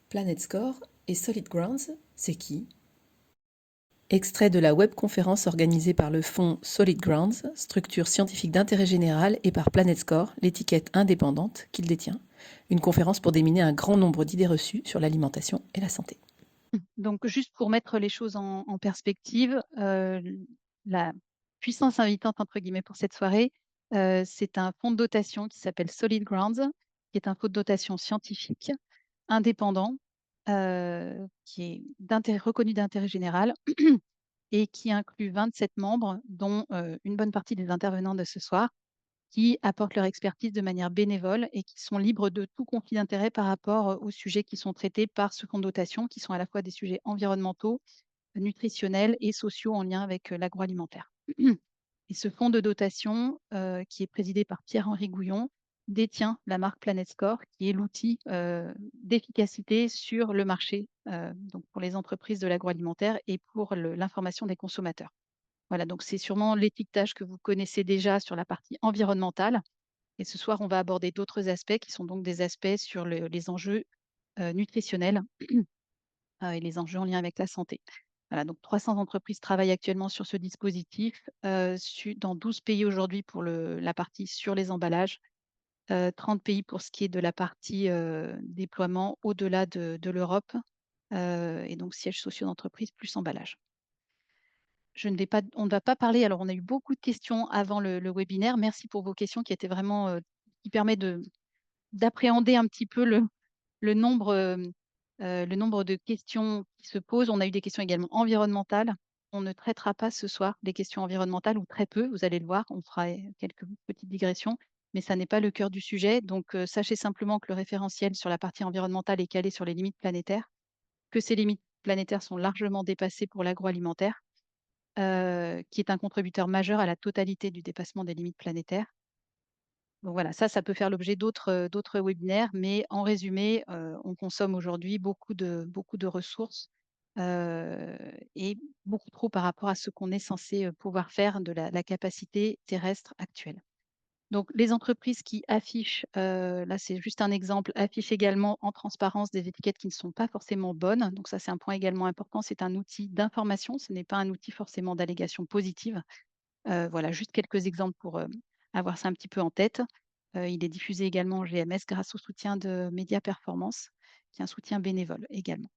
PlanetScore et Solid Grounds, c'est qui? Extrait de la webconférence organisée par le fonds Solid Grounds, structure scientifique d'intérêt général, et par PlanetScore, l'étiquette indépendante qu'il détient. Une conférence pour déminer un grand nombre d'idées reçues sur l'alimentation et la santé. Donc, juste pour mettre les choses en perspective, la puissance invitante, entre guillemets, pour cette soirée, c'est un fonds de dotation qui s'appelle Solid Grounds, qui est un fonds de dotation scientifique indépendant, qui est reconnu d'intérêt général et qui inclut 27 membres, dont une bonne partie des intervenants de ce soir, qui apportent leur expertise de manière bénévole et qui sont libres de tout conflit d'intérêt par rapport aux sujets qui sont traités par ce fonds de dotation, qui sont à la fois des sujets environnementaux, nutritionnels et sociaux en lien avec l'agroalimentaire. Et ce fonds de dotation, qui est présidé par Pierre-Henri Gouillon, détient la marque PlanetScore, qui est l'outil d'efficacité sur le marché, donc pour les entreprises de l'agroalimentaire et pour l'information des consommateurs. Voilà, donc c'est sûrement l'étiquetage que vous connaissez déjà sur la partie environnementale. Et ce soir, on va aborder d'autres aspects qui sont donc des aspects sur les enjeux nutritionnels et les enjeux en lien avec la santé. Voilà, donc 300 entreprises travaillent actuellement sur ce dispositif dans 12 pays aujourd'hui pour la partie sur les emballages, 30 pays pour ce qui est de la partie déploiement au-delà de l'Europe, et donc sièges sociaux d'entreprise plus emballage. On ne va pas parler. Alors, on a eu beaucoup de questions avant le webinaire. Merci pour vos questions qui étaient vraiment, qui permet d'appréhender un petit peu le nombre de questions qui se posent. On a eu des questions également environnementales. On ne traitera pas ce soir des questions environnementales ou très peu, vous allez le voir. On fera quelques petites digressions, mais ça n'est pas le cœur du sujet. Donc, sachez simplement que le référentiel sur la partie environnementale est calé sur les limites planétaires, que ces limites planétaires sont largement dépassées pour l'agroalimentaire, qui est un contributeur majeur à la totalité du dépassement des limites planétaires. Donc voilà, ça peut faire l'objet d'autres webinaires, mais en résumé, on consomme aujourd'hui beaucoup de ressources, et beaucoup trop par rapport à ce qu'on est censé, pouvoir faire de la capacité terrestre actuelle. Donc les entreprises qui affichent, là c'est juste un exemple, affichent également en transparence des étiquettes qui ne sont pas forcément bonnes. Donc ça, c'est un point également important, c'est un outil d'information, ce n'est pas un outil forcément d'allégation positive. Voilà, juste quelques exemples pour, avoir ça un petit peu en tête. Il est diffusé également en GMS grâce au soutien de Média Performance, qui est un soutien bénévole également.